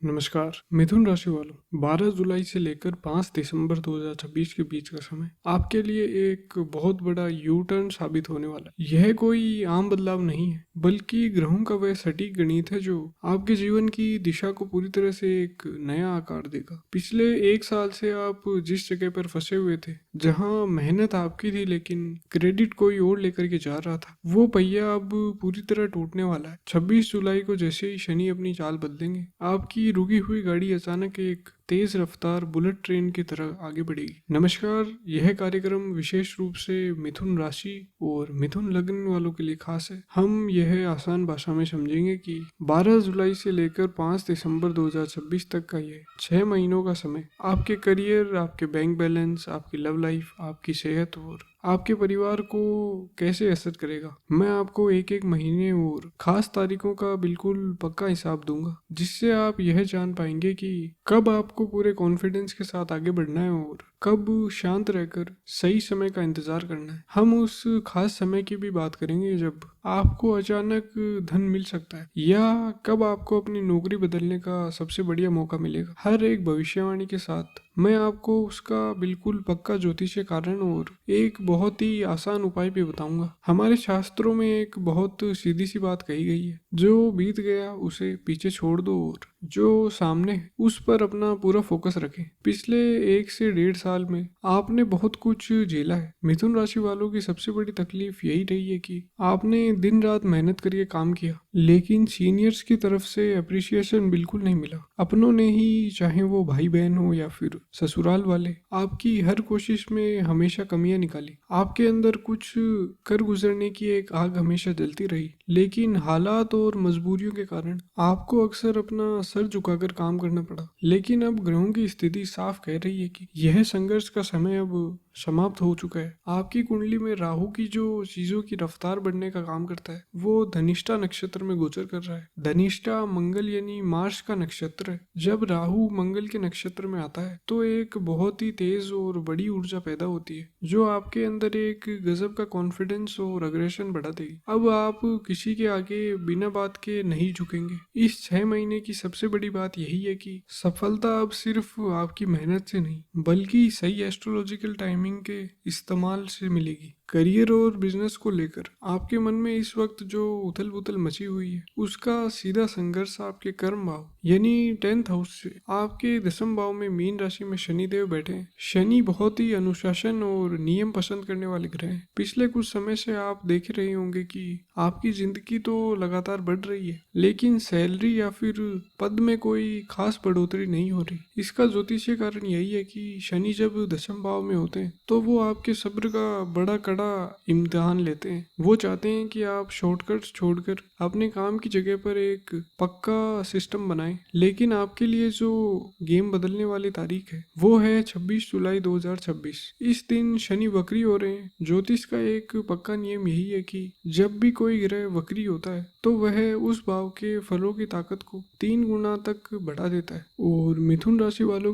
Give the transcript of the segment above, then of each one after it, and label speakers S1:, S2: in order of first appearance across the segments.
S1: नमस्कार। मिथुन राशि वालों, 12 जुलाई से लेकर 5 दिसंबर 2026 के बीच का समय आपके लिए एक बहुत बड़ा यू टर्न साबित होने वाला है। यह कोई आम बदलाव नहीं है, बल्कि ग्रहों का वह सटीक गणित है जो आपके जीवन की दिशा को पूरी तरह से एक नया आकार देगा। पिछले एक साल से आप जिस जगह पर फंसे हुए थे, जहां मेहनत आपकी थी लेकिन क्रेडिट कोई और लेकर के जा रहा था, वो पहिया अब पूरी तरह टूटने वाला है। 26 जुलाई को जैसे ही शनि अपनी चाल बदलेंगे, आपकी रुकी हुई गाड़ी अचानक एक तेज रफ्तार बुलेट ट्रेन की तरह आगे बढ़ेगी। नमस्कार, यह कार्यक्रम विशेष रूप से मिथुन राशि और मिथुन लग्न वालों के लिए खास है। हम यह आसान भाषा में समझेंगे कि 12 जुलाई से लेकर 5 दिसंबर 2026 तक का ये 6 महीनों का समय आपके करियर, आपके बैंक बैलेंस, आपकी लव लाइफ, आपकी सेहत और आपके परिवार को कैसे असर करेगा। मैं आपको एक एक महीने और खास तारीखों का बिल्कुल पक्का हिसाब दूंगा, जिससे आप यह जान पाएंगे कि कब आपको पूरे कॉन्फिडेंस के साथ आगे बढ़ना है और कब शांत रहकर सही समय का इंतजार करना है। हम उस खास समय की भी बात करेंगे जब आपको अचानक धन मिल सकता है, या कब आपको अपनी नौकरी बदलने का सबसे बढ़िया मौका मिलेगा। हर एक भविष्यवाणी के साथ मैं आपको उसका बिल्कुल पक्का ज्योतिषीय कारण और एक बहुत ही आसान उपाय भी बताऊंगा। हमारे शास्त्रों में एक बहुत सीधी सी बात कही गई है, जो बीत गया उसे पीछे छोड़ दो और जो सामने है उस पर अपना पूरा फोकस रखें। पिछले 1 से 1.5 साल में आपने बहुत कुछ झेला है। मिथुन राशि वालों की सबसे बड़ी तकलीफ यही रही है कि आपने दिन रात मेहनत करके काम किया, लेकिन सीनियर्स की तरफ से अप्रिसिएशन बिल्कुल नहीं मिला। अपनों ने ही, चाहे वो भाई बहन हो या फिर ससुराल वाले, आपकी हर कोशिश में हमेशा कमियां निकाली। आपके अंदर कुछ कर गुजरने की एक आग हमेशा जलती रही, लेकिन हालात और मजबूरियों के कारण आपको अक्सर अपना सर झुकाकर काम करना पड़ा। लेकिन अब ग्रहों की स्थिति साफ कह रही है कि यह संघर्ष का समय अब समाप्त हो चुका है। आपकी कुंडली में राहु की जो चीजों की रफ्तार बढ़ने का काम करता है, वो धनिष्ठा नक्षत्र में गोचर कर रहा है। धनिष्ठा मंगल यानी मार्स का नक्षत्र है। जब राहु मंगल के नक्षत्र में आता है तो एक बहुत ही तेज और बड़ी ऊर्जा पैदा होती है, जो आपके अंदर एक गजब का कॉन्फिडेंस और अग्रेशन बढ़ा देगी। अब आप किसी के आगे बिना बात के नहीं झुकेंगे। इस 6 महीने की सबसे बड़ी बात यही है कि सफलता अब सिर्फ आपकी मेहनत से नहीं, बल्कि सही एस्ट्रोलॉजिकल टाइमिंग के इस्तेमाल से मिलेगी। करियर और बिजनेस को लेकर आपके मन में इस वक्त जो उथल पुथल मची हुई है, उसका सीधा संघर्ष आपके कर्म भाव यानी 10th हाउस से आपके 10वें भाव में मीन राशि में शनिदेव बैठे हैं। शनि बहुत ही अनुशासन और नियम पसंद करने वाले ग्रह हैं। पिछले कुछ समय से आप देख रहे होंगे कि आपकी जिंदगी तो लगातार बढ़ रही है, लेकिन सैलरी या फिर पद में कोई खास बढ़ोतरी नहीं हो रही। इसका ज्योतिषीय कारण यही है कि शनि जब 10वें भाव में होते हैं तो वो आपके सब्र का बड़ा कड़ा इम्तिहान लेते हैं। वो चाहते हैं कि आप शॉर्टकट्स छोड़कर अपने काम की जगह पर एक पक्का सिस्टम बनाएं। लेकिन आपके लिए जो गेम बदलने वाली तारीख है वो है 26 जुलाई 2026। इस दिन शनि वक्री हो रहे हैं। ज्योतिष का एक पक्का नियम यही है कि जब भी कोई ग्रह वक्री होता है तो वह उस भाव के फलों की ताकत को 3 गुना तक बढ़ा देता है। और मिथुन राशि वालों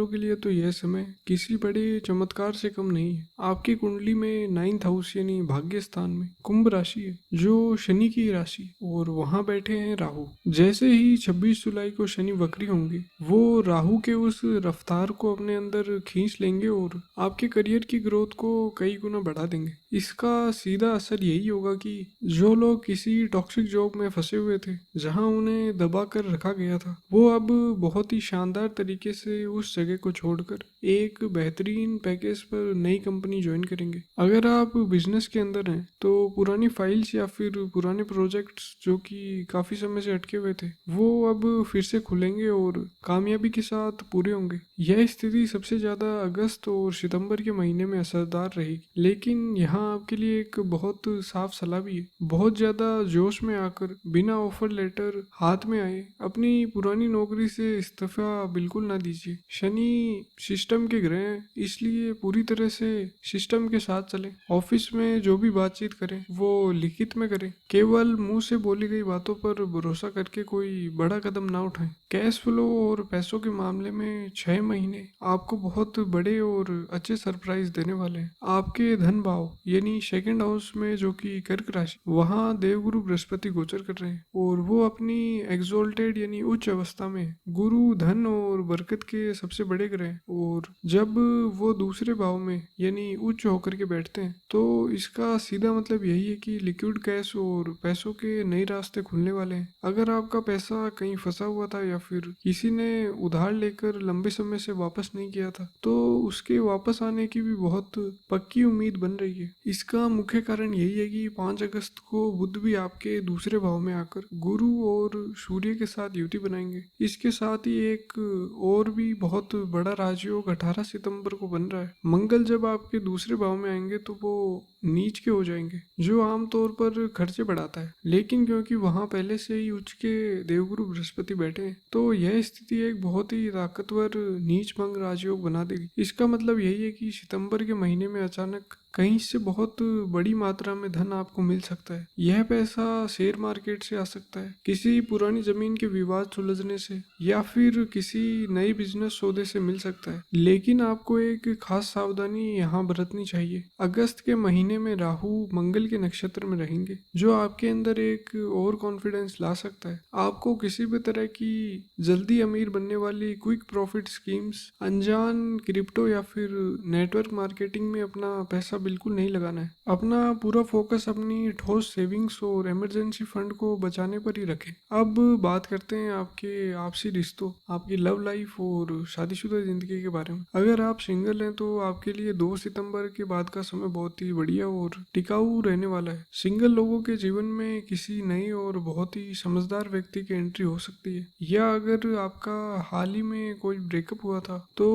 S1: के लिए तो यह समय किसी बड़े चमत्कार से कम नहीं है। आपकी कुंडली में 9th हाउस यानी भाग्य स्थान में कुंभ राशि है, जो शनि की राशि, और वहां बैठे हैं राहु। जैसे ही 26 जुलाई को शनि वक्री होंगे, वो राहु के उस रफ्तार को अपने अंदर खींच लेंगे और आपके करियर की ग्रोथ को कई गुना बढ़ा देंगे। इसका सीधा असर यही होगा कि जो लोग किसी टॉक्सिक जॉब में फंसे हुए थे, जहां उन्हें दबा कर रखा गया था, वो अब बहुत ही शानदार तरीके से उस जगह को छोड़कर एक बेहतरीन पैकेज पर नई कंपनी ज्वाइन करेंगे। अगर आप बिजनेस के अंदर हैं तो पुरानी फाइल्स या फिर पुराने प्रोजेक्ट्स जो कि काफी समय से अटके हुए थे, वो अब फिर से खुलेंगे और कामयाबी के साथ पूरे होंगे। यह स्थिति सबसे ज्यादा अगस्त और सितंबर के महीने में असरदार रहेगी, लेकिन यहाँ आपके लिए एक बहुत साफ सलाह भी है। बहुत ज्यादा जोश में आकर बिना ऑफर लेटर हाथ में आए अपनी पुरानी नौकरी से इस्तीफा बिल्कुल ना दीजिए। शनि सिस्टम के ग्रह हैं, इसलिए पूरी तरह से सिस्टम के साथ चलें। ऑफिस में जो भी बातचीत करें वो लिखित में करें। केवल मुंह से बोली गई बातों पर भरोसा करके कोई बड़ा कदम ना उठाएं। कैश फ्लो और पैसों के मामले में 6 महीने आपको बहुत बड़े और अच्छे सरप्राइज देने वाले हैं। आपके धन भाव यानी सेकंड हाउस में जो कि कर्क राशि, वहाँ देवगुरु बृहस्पति गोचर कर रहे हैं और वो अपनी एक्सोल्टेड यानी उच्च अवस्था में है। गुरु धन और बरकत के सबसे बड़े ग्रह हैं और जब वो दूसरे भाव में यानी उच्च होकर के बैठते हैं तो इसका सीधा मतलब यही है कि लिक्विड कैश और पैसों के नए रास्ते खुलने वाले हैं। अगर आपका पैसा कहीं फंसा हुआ था या फिर किसी ने उधार लेकर लंबे समय से वापस नहीं किया था तो उसके वापस आने की भी बहुत पक्की उम्मीद बन रही है। इसका मुख्य कारण यही है कि 5 अगस्त को बुध भी आपके दूसरे भाव में आकर गुरु और सूर्य के साथ युति बनाएंगे। इसके साथ ही एक और भी बहुत बड़ा राजयोग 18 सितंबर को बन रहा है। मंगल जब आपके दूसरे भाव में आएंगे तो वो नीच के हो जाएंगे, जो आमतौर पर खर्चे बढ़ाता है, लेकिन क्योंकि वहां पहले से ही उच्च के देवगुरु बृहस्पति बैठे हैं तो यह स्थिति एक बहुत ही ताकतवर नीच भंग राजयोग बना देगी। इसका मतलब यही है कि सितंबर के महीने में अचानक कहीं से बहुत बड़ी मात्रा में धन आपको मिल सकता है। यह पैसा शेयर मार्केट से आ सकता है, किसी पुरानी जमीन के विवाद सुलझने से या फिर किसी नए बिजनेस सौदे से मिल सकता है। लेकिन आपको एक खास सावधानी यहाँ बरतनी चाहिए। अगस्त के महीने में राहु मंगल के नक्षत्र में रहेंगे, जो आपके अंदर एक और कॉन्फिडेंस ला सकता है। आपको किसी भी तरह की जल्दी अमीर बनने वाली क्विक प्रॉफिट स्कीम्स, अनजान क्रिप्टो या फिर नेटवर्क मार्केटिंग में अपना पैसा बिल्कुल नहीं लगाना है। अपना पूरा फोकस अपनी ठोस सेविंग्स और इमरजेंसी फंड को बचाने पर ही रखें। अब बात करते हैं आपके आपसी रिश्तों, आपकी लव लाइफ और शादीशुदा जिंदगी के बारे में। अगर आप सिंगल हैं तो आपके लिए 2 सितंबर के बाद का समय बहुत ही बढ़िया और टिकाऊ रहने वाला है। सिंगल लोगों के जीवन में किसी नए और बहुत ही समझदार व्यक्ति की एंट्री हो सकती है, या अगर आपका हाल ही में कोई ब्रेकअप हुआ था तो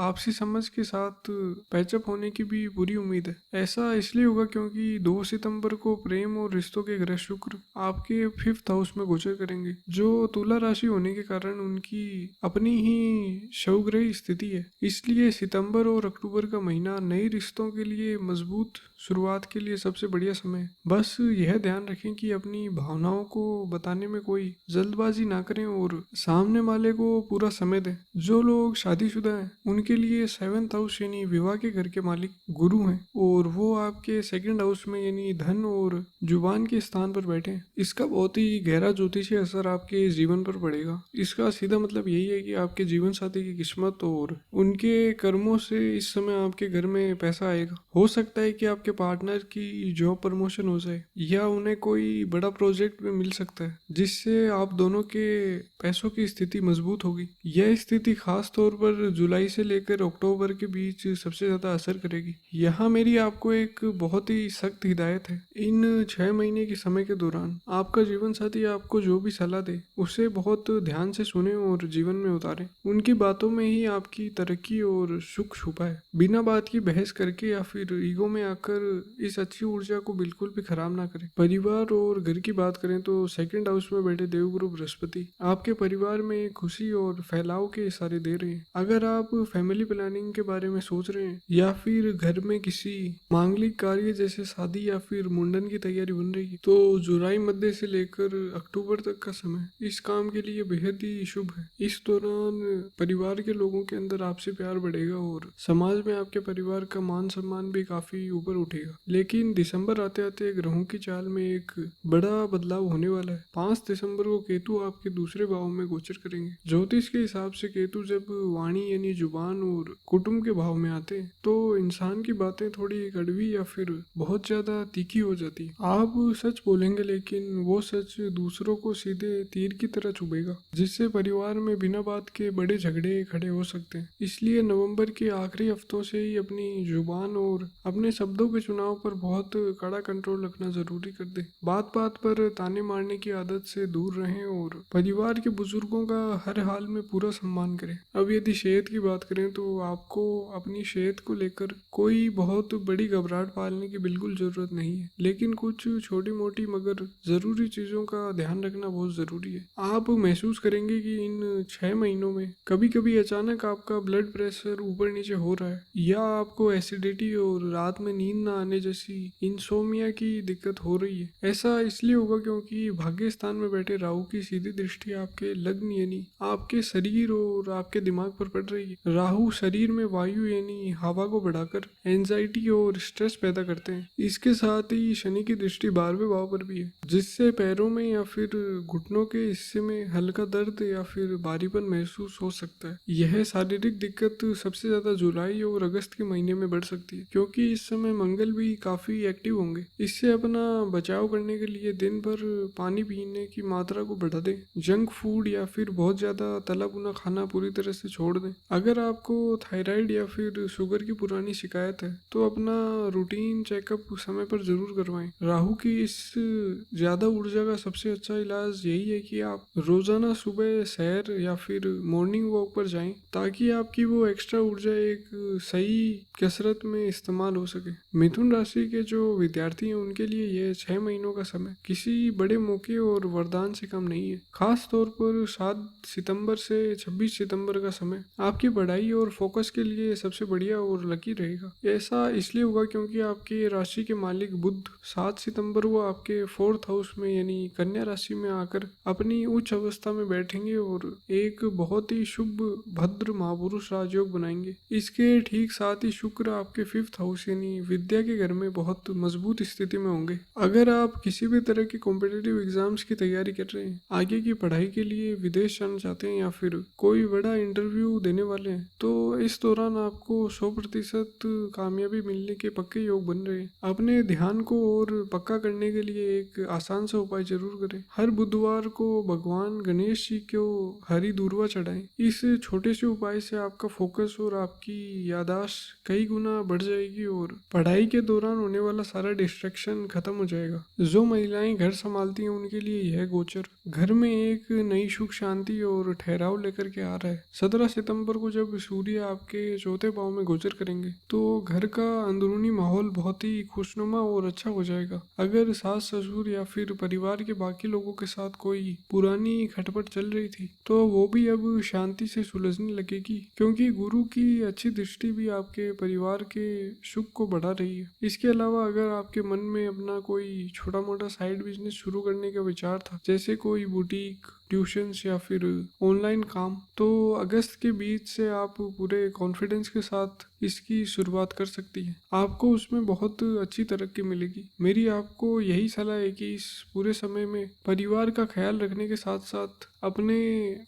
S1: आपसी समझ के साथ पैचअप होने की भी पूरी उम्मीद है। ऐसा इसलिए होगा क्योंकि 2 सितंबर को प्रेम और रिश्तों के ग्रह शुक्र आपके 5th हाउस में गोचर करेंगे, जो तुला राशि होने के कारण उनकी अपनी ही शवग्रही स्थिति है। इसलिए सितंबर और अक्टूबर का महीना नए रिश्तों के लिए मजबूत शुरुआत के लिए सबसे बढ़िया समय है। बस यह ध्यान रखें कि अपनी भावनाओं को बताने में कोई जल्दबाजी ना करें और सामने वाले को पूरा समय दें। जो लोग शादीशुदा हैं उनके लिए 7th हाउस यानी विवाह के घर के मालिक गुरु हैं और वो आपके 2nd हाउस में यानी धन और जुबान के स्थान पर बैठे हैं। इसका बहुत ही गहरा ज्योतिषीय असर आपके जीवन पर पड़ेगा। इसका सीधा मतलब यही है कि आपके जीवन साथी की किस्मत और उनके कर्मों से इस समय आपके घर में पैसा आएगा। हो सकता है कि आपके पार्टनर की जॉब प्रमोशन हो जाए या उन्हें कोई बड़ा प्रोजेक्ट में मिल सकता है जिससे आप दोनों के पैसों की स्थिति मजबूत होगी। यह स्थिति खास तौर पर जुलाई से लेकर अक्टूबर के बीच सबसे ज्यादा असर करेगी। यहाँ मेरी आपको एक बहुत ही सख्त हिदायत है। इन 6 महीने के समय के दौरान आपका जीवन साथी आपको जो भी सलाह दे उसे बहुत ध्यान से सुने और जीवन में उतारे। उनकी बातों में ही आपकी तरक्की और सुख छुपा है। बिना बात की बहस करके या फिर ईगो में आकर इस अच्छी ऊर्जा को बिल्कुल भी खराब ना करें। परिवार और घर की बात करें तो 2nd हाउस में बैठे देवगुरु बृहस्पति आपके परिवार में खुशी और फैलाव के इशारे दे रहे हैं। अगर आप फैमिली प्लानिंग के बारे में सोच रहे हैं या फिर घर में किसी मांगलिक कार्य जैसे शादी या फिर मुंडन की तैयारी बन रही है तो जुलाई मध्य से लेकर अक्टूबर तक का समय इस काम के लिए बेहद ही शुभ है। इस दौरान परिवार के लोगों के अंदर आपसे प्यार बढ़ेगा और समाज में आपके परिवार का मान सम्मान भी काफी ऊपर उठेगा। लेकिन दिसंबर आते आते ग्रहों की चाल में एक बड़ा बदलाव होने वाला है। 5 दिसंबर को केतु आपके दूसरे भाव में गोचर करेंगे। ज्योतिष के हिसाब से केतु जब वाणी यानी जुबान और कुटुंब के भाव में आते हैं तो इंसान की बातें थोड़ी कड़वी या फिर बहुत ज्यादा तीखी हो जाती है। आप सच बोलेंगे लेकिन वो सच दूसरों को सीधे तीर की तरह चुभेगा, जिससे परिवार में बिना बात के बड़े झगड़े खड़े हो सकते हैं। इसलिए नवंबर के आखिरी हफ्तों से ही अपनी जुबान और अपने शब्दों के चुनाव पर बहुत कड़ा कंट्रोल रखना जरूरी कर दे। बात बात पर ताने मारने की आदत से दूर रहें और परिवार के बुजुर्गों का हर हाल में पूरा सम्मान करें। अब यदि सेहत की बात करें तो आपको अपनी सेहत को लेकर कोई बहुत बड़ी घबराहट पालने की बिल्कुल जरूरत नहीं है, लेकिन कुछ छोटी मोटी मगर जरूरी चीजों का ध्यान रखना बहुत जरूरी है। आप महसूस करेंगे कि इन 6 महीनों में कभी कभी अचानक आपका ब्लड प्रेशर ऊपर नीचे हो रहा है या आपको एसिडिटी और रात में नींद न आने जैसी इंसोमिया की दिक्कत हो रही है। ऐसा इसलिए होगा क्योंकि भाग्य स्थान में बैठे राहु की सीधी दृष्टि आपके लग्न यानी आपके शरीर और आपके दिमाग पर पड़ रही है। राहु शरीर में वायु यानी हवा को बढ़ाकर एंजाइटी और स्ट्रेस पैदा करते हैं। इसके साथ ही शनि की दृष्टि 12वें भाव पर भी है, जिससे पैरों में या फिर घुटनों के हिस्से में हल्का दर्द या फिर भारीपन महसूस हो सकता है। यह शारीरिक दिक्कत सबसे ज्यादा जुलाई और अगस्त के महीने में बढ़ सकती है, क्योंकि इस समय मंगल भी काफी एक्टिव होंगे। इससे अपना बचाव करने के लिए दिन भर पानी पीने की मात्रा को बढ़ा दें। जंक फूड या फिर बहुत ज्यादा तला भुना खाना पूरी तरह से छोड़ दें। अगर आपको थायराइड या फिर शुगर की पुरानी शिकायत है तो अपना रूटीन चेकअप समय पर जरूर करवाएं। राहु की इस ज्यादा ऊर्जा का सबसे अच्छा इलाज यही है कि आप रोजाना सुबह सैर या फिर मॉर्निंग वॉक पर जाएं, ताकि आपकी वो एक्स्ट्रा ऊर्जा एक सही कसरत में इस्तेमाल हो सके। मिथुन राशि के जो विद्यार्थी हैं उनके लिए यह 6 महीनों का समय किसी बड़े मौके और वरदान से कम नहीं है। खास तौर पर 7 सितंबर से 26 सितंबर का समय आपकी पढ़ाई और फोकस के लिए सबसे बढ़िया और लकी रहेगा। ऐसा इसलिए होगा क्योंकि आपके राशि के मालिक बुध 7 सितंबर को आपके 4th हाउस में यानी कन्या राशि में आकर अपनी उच्च अवस्था में बैठेंगे और एक बहुत ही शुभ भद्र महापुरुष राजयोग बनाएंगे। इसके ठीक साथ ही शुक्र आपके 5th हाउस यानी विद्या के घर में बहुत मजबूत स्थिति में होंगे। अगर आप किसी भी तरह की कॉम्पिटिटिव एग्जाम्स की तैयारी कर रहे हैं, आगे की पढ़ाई के लिए विदेश जाना चाहते हैं या फिर कोई बड़ा इंटरव्यू देने वाले हैं, तो इस दौरान आपको 100% कामयाबी मिलने के पक्के योग बन रहे हैं। अपने ध्यान को और पक्का करने के लिए एक आसान सा उपाय जरूर करें। हर बुधवार को भगवान गणेश जी को हरी दूर्वा चढ़ाएं। इस छोटे से उपाय से आपका फोकस और आपकी याददाश्त कई गुना बढ़ जाएगी और पढ़ाई के दौरान होने वाला सारा डिस्ट्रैक्शन खत्म हो जाएगा। जो महिलाएं घर संभालती हैं उनके लिए यह गोचर घर में एक नई सुख शांति और ठहराव लेकर के आ रहा है। 17 सितंबर को जब सूर्य आपके 4थे भाव में गोचर करेंगे तो घर का अंदरूनी माहौल बहुत ही खुशनुमा और अच्छा हो जाएगा। अगर सास ससुर या फिर परिवार के बाकी लोगों के साथ कोई पुरानी खटपट चल रही थी तो वो भी अब शांति से सुलझने लगेगी, क्योंकि गुरु की अच्छी दृष्टि भी आपके परिवार के सुख को बढ़ा रही है। इसके अलावा अगर आपके मन में अपना कोई छोटा मोटा साइड बिजनेस शुरू करने का विचार था, जैसे कोई बुटीक, ट्यूशंस या फिर ऑनलाइन काम, तो अगस्त के बीच से आप पूरे कॉन्फिडेंस के साथ इसकी शुरुआत कर सकती हैं। आपको उसमें बहुत अच्छी तरक्की मिलेगी। मेरी आपको यही सलाह है कि इस पूरे समय में परिवार का ख्याल रखने के साथ साथ अपने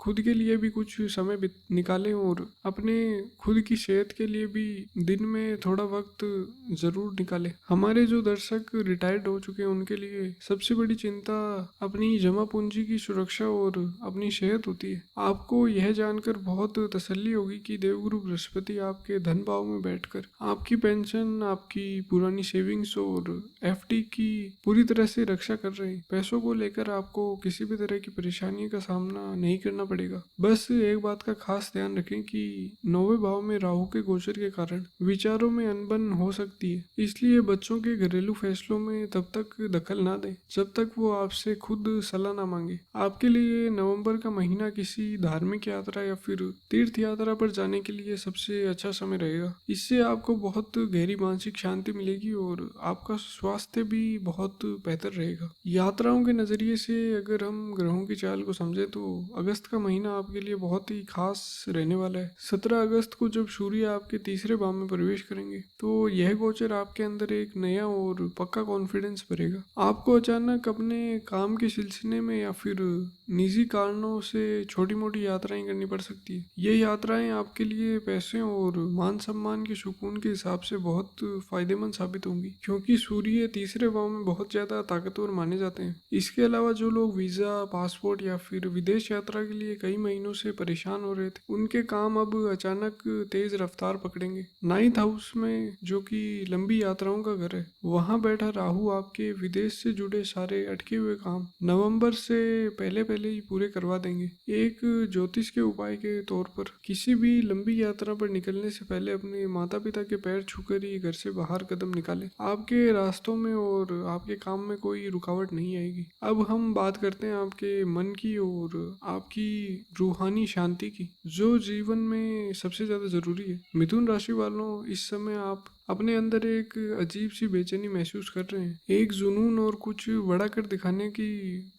S1: खुद के लिए भी कुछ समय निकालें और अपने खुद की सेहत के लिए भी दिन में थोड़ा वक्त जरूर निकालें। हमारे जो दर्शक रिटायर्ड हो चुके हैं उनके लिए सबसे बड़ी चिंता अपनी जमा पूंजी की सुरक्षा और अपनी सेहत होती है। आपको यह जानकर बहुत तसल्ली होगी कि देवगुरु बृहस्पति आपके धन भाव में बैठकर आपकी पेंशन, आपकी पुरानी सेविंग्स और एफडी की पूरी तरह से रक्षा कर रहे हैं। पैसों को लेकर आपको किसी भी तरह की परेशानी का सामना नहीं करना पड़ेगा। बस एक बात का खास ध्यान रखें कि 9वें भाव में राहु के गोचर के कारण विचारों में अनबन हो सकती है, इसलिए बच्चों के घरेलू फैसलों में तब तक दखल ना दें जब तक वो आपसे खुद सलाह ना मांगे। आपके लिए नवंबर का महीना किसी धार्मिक यात्रा या फिर तीर्थ यात्रा पर जाने के लिए सबसे अच्छा समय रहेगा। इससे आपको बहुत गहरी मानसिक शांति मिलेगी और आपका स्वास्थ्य भी बहुत बेहतर रहेगा। यात्राओं के नजरिए से अगर हम ग्रहों की चाल को समझे तो अगस्त का महीना आपके लिए बहुत ही खास रहने वाला है। 17 अगस्त को जब सूर्य आपके तीसरे भाव में प्रवेश करेंगे तो यह गोचर आपके अंदर एक नया और पक्का कॉन्फिडेंस भरेगा। आपको अचानक अपने काम के सिलसिले में या फिर निजी कारणों से छोटी मोटी यात्राएं करनी पड़ सकती है। ये यात्राएं आपके लिए पैसे और मान सम्मान के सुकून के हिसाब से बहुत फायदेमंद साबित होंगी, क्योंकि सूर्य तीसरे भाव में बहुत ज्यादा ताकतवर माने जाते हैं। इसके अलावा जो लोग वीजा, पासपोर्ट या फिर विदेश यात्रा के लिए कई महीनों से परेशान हो रहे थे, उनके काम अब अचानक तेज रफ्तार पकड़ेंगे। 9th हाउस में, जो कि लंबी यात्राओं का घर है, वहां बैठा राहु आपके विदेश से जुड़े सारे अटके हुए काम नवंबर से पहले ही पूरे करवा देंगे। एक ज्योतिष के उपाय के तौर पर किसी भी लंबी यात्रा पर निकलने से पहले अपने माता पिता के पैर छूकर ही घर से बाहर कदम निकालें। आपके रास्तों में और आपके काम में कोई रुकावट नहीं आएगी। अब हम बात करते हैं आपके मन की और आपकी रूहानी शांति की, जो जीवन में सबसे ज्यादा जरूरी है। मिथुन राशि वालों, इस समय आप अपने अंदर एक अजीब सी बेचैनी महसूस कर रहे हैं। एक जुनून और कुछ बड़ा कर दिखाने की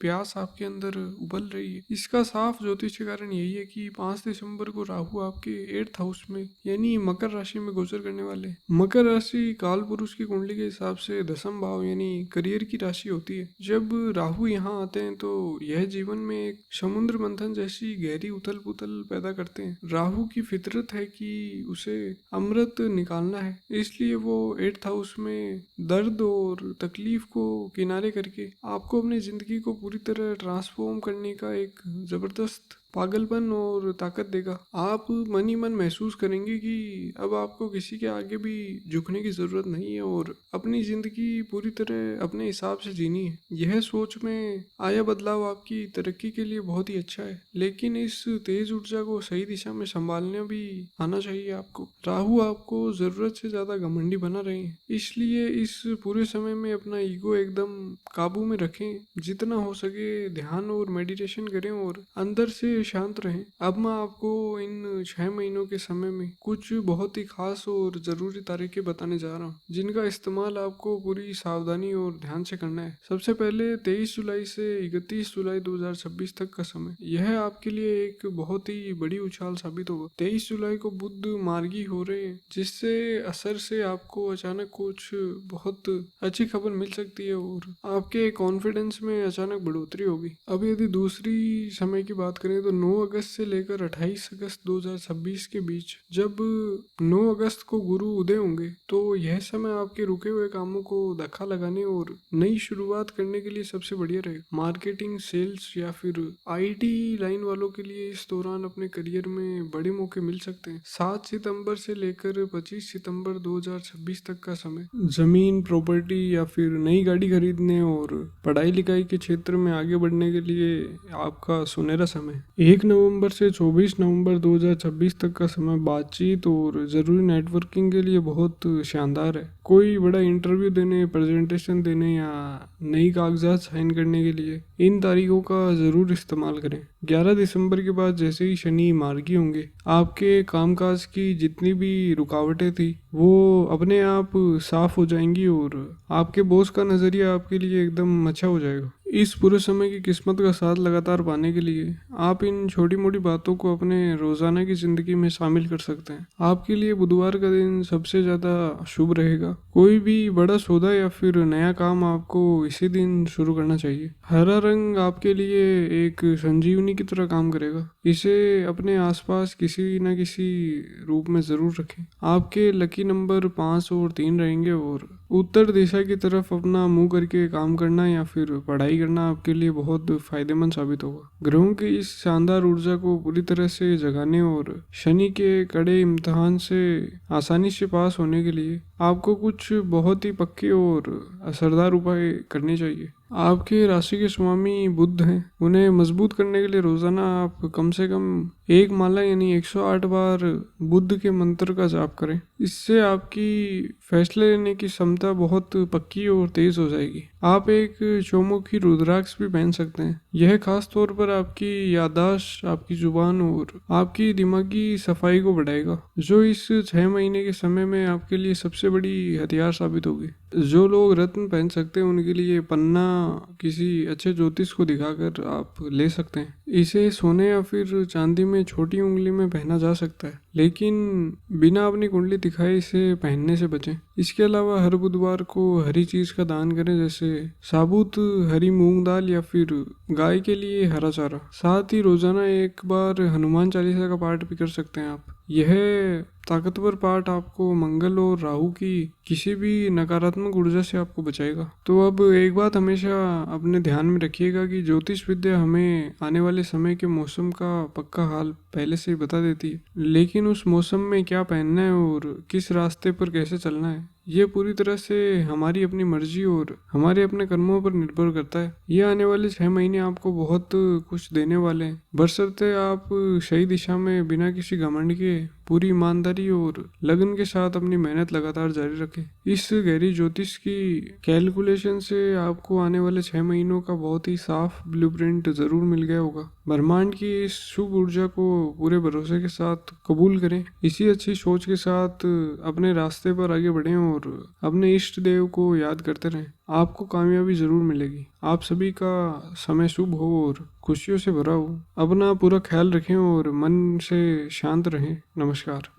S1: प्यास आपके अंदर उबल रही है। इसका साफ ज्योतिषीय कारण यही है कि 5 दिसंबर को राहु आपके 8th हाउस में यानी मकर राशि में गोचर करने वाले हैं। मकर राशि काल पुरुष की कुंडली के हिसाब से 10th भाव यानी करियर की राशि होती है। जब राहु यहाँ आते हैं तो यह जीवन में एक समुद्र मंथन जैसी गहरी उथल पुथल पैदा करते हैं। राहु की फितरत है कि उसे अमृत निकालना है, इसलिए वो 8th हाउस में दर्द और तकलीफ को किनारे करके आपको अपनी जिंदगी को पूरी तरह ट्रांसफॉर्म करने का एक जबरदस्त पागलपन और ताकत देगा। आप मन ही मन महसूस करेंगे कि अब आपको किसी के आगे भी झुकने की जरूरत नहीं है और अपनी जिंदगी पूरी तरह अपने हिसाब से जीनी है। यह सोच में आया बदलाव आपकी तरक्की के लिए बहुत ही अच्छा है, लेकिन इस तेज ऊर्जा को सही दिशा में संभालना भी आना चाहिए आपको। राहु आपको जरूरत से ज्यादा घमंडी बना रहे हैं, इसलिए इस पूरे समय में अपना ईगो एकदम काबू में रखें। जितना हो सके ध्यान और मेडिटेशन करें और अंदर से शांत रहें। अब मैं आपको इन 6 महीनों के समय में कुछ बहुत ही खास और जरूरी तरीके बताने जा रहा हूँ, जिनका इस्तेमाल आपको पूरी सावधानी और ध्यान से करना है। सबसे पहले 23 जुलाई से 31 जुलाई 2026 तक का समय, यह आपके लिए एक बहुत ही बड़ी उछाल साबित होगा। 23 जुलाई को बुध मार्गी हो रहे हैं, जिससे असर से आपको अचानक कुछ बहुत अच्छी खबर मिल सकती है और आपके कॉन्फिडेंस में अचानक बढ़ोतरी होगी। अब यदि दूसरी समय की बात करें तो 9 अगस्त से लेकर 28 अगस्त 2026 के बीच, जब 9 अगस्त को गुरु उदय होंगे तो यह समय आपके रुके हुए कामों को धक्का लगाने और नई शुरुआत करने के लिए सबसे बढ़िया रहेगा। मार्केटिंग, सेल्स या फिर आईटी लाइन वालों के लिए इस दौरान अपने करियर में बड़े मौके मिल सकते हैं। 7 सितंबर से लेकर 25 सितंबर 2026 तक का समय जमीन, प्रॉपर्टी या फिर नई गाड़ी खरीदने और पढ़ाई लिखाई के क्षेत्र में आगे बढ़ने के लिए आपका सुनहरा समय। 1 नवंबर से 24 नवंबर 2026 तक का समय बातचीत और ज़रूरी नेटवर्किंग के लिए बहुत शानदार है। कोई बड़ा इंटरव्यू देने, प्रेजेंटेशन देने या नई कागजात साइन करने के लिए इन तारीखों का ज़रूर इस्तेमाल करें। 11 दिसंबर के बाद जैसे ही शनि मार्गी होंगे, आपके कामकाज की जितनी भी रुकावटें थी वो अपने आप साफ हो जाएंगी और आपके बॉस का नज़रिया आपके लिए एकदम अच्छा हो जाएगा। इस पूरे समय की किस्मत का साथ लगातार पाने के लिए आप इन छोटी मोटी बातों को अपने रोजाना की जिंदगी में शामिल कर सकते हैं। आपके लिए बुधवार का दिन सबसे ज्यादा शुभ रहेगा। कोई भी बड़ा सौदा या फिर नया काम आपको इसी दिन शुरू करना चाहिए। हरा रंग आपके लिए एक संजीवनी की तरह काम करेगा, इसे अपने आसपास किसी न किसी रूप में जरूर रखें। आपके लकी नंबर 5 और 3 रहेंगे और उत्तर दिशा की तरफ अपना मुंह करके काम करना या फिर पढ़ाई करना आपके लिए बहुत फायदेमंद साबित होगा। ग्रहों की इस शानदार ऊर्जा को पूरी तरह से जगाने और शनि के कड़े इम्तिहान से आसानी से पास होने के लिए आपको कुछ बहुत ही पक्के और असरदार उपाय करने चाहिए। आपके राशि के स्वामी बुध हैं, उन्हें मजबूत करने के लिए रोजाना आप कम से कम एक माला यानी 108 बार बुध के मंत्र का जाप करें। इससे आपकी फैसले लेने की क्षमता बहुत पक्की और तेज हो जाएगी। आप एक चौमुखी रुद्राक्ष भी पहन सकते हैं। यह खास तौर पर आपकी याददाश्त, आपकी जुबान और आपकी दिमागी सफाई को बढ़ाएगा, जो इस 6 महीने के समय में आपके लिए सबसे बड़ी हथियार साबित होगी। जो लोग रत्न पहन सकते हैं उनके लिए पन्ना किसी अच्छे ज्योतिष को दिखाकर आप ले सकते हैं। इसे सोने या फिर चांदी में छोटी उंगली में पहना जा सकता है, लेकिन बिना अपनी कुंडली दिखाए इसे पहनने से बचें। इसके अलावा हर बुधवार को हरी चीज का दान करें, जैसे साबुत हरी मूंग दाल या फिर गाय के लिए हरा चारा। साथ ही रोजाना एक बार हनुमान चालीसा का पाठ भी कर सकते हैं आप। यह ताकतवर पाठ आपको मंगल और राहु की किसी भी नकारात्मक ऊर्जा से आपको बचाएगा। तो अब एक बात हमेशा अपने ध्यान में रखिएगा कि ज्योतिष विद्या हमें आने वाले समय के मौसम का पक्का हाल पहले से ही बता देती है, लेकिन उस मौसम में क्या पहनना है और किस रास्ते पर कैसे चलना है ये पूरी तरह से हमारी अपनी मर्जी और हमारे अपने कर्मों पर निर्भर करता है। ये आने वाले 6 महीने आपको बहुत कुछ देने वाले हैं, बशर्ते आप सही दिशा में बिना किसी घमंड के पूरी ईमानदारी और लगन के साथ अपनी मेहनत लगातार जारी रखें। इस गहरी ज्योतिष की कैलकुलेशन से आपको आने वाले 6 महीनों का बहुत ही साफ ब्लूप्रिंट जरूर मिल गया होगा। ब्रह्मांड की इस शुभ ऊर्जा को पूरे भरोसे के साथ कबूल करें। इसी अच्छी सोच के साथ अपने रास्ते पर आगे बढ़ें और अपने इष्ट देव को याद करते रहें। आपको कामयाबी जरूर मिलेगी। आप सभी का समय शुभ हो और खुशियों से भरा हो। अपना पूरा ख्याल रखें और मन से शांत रहें। नमस्कार।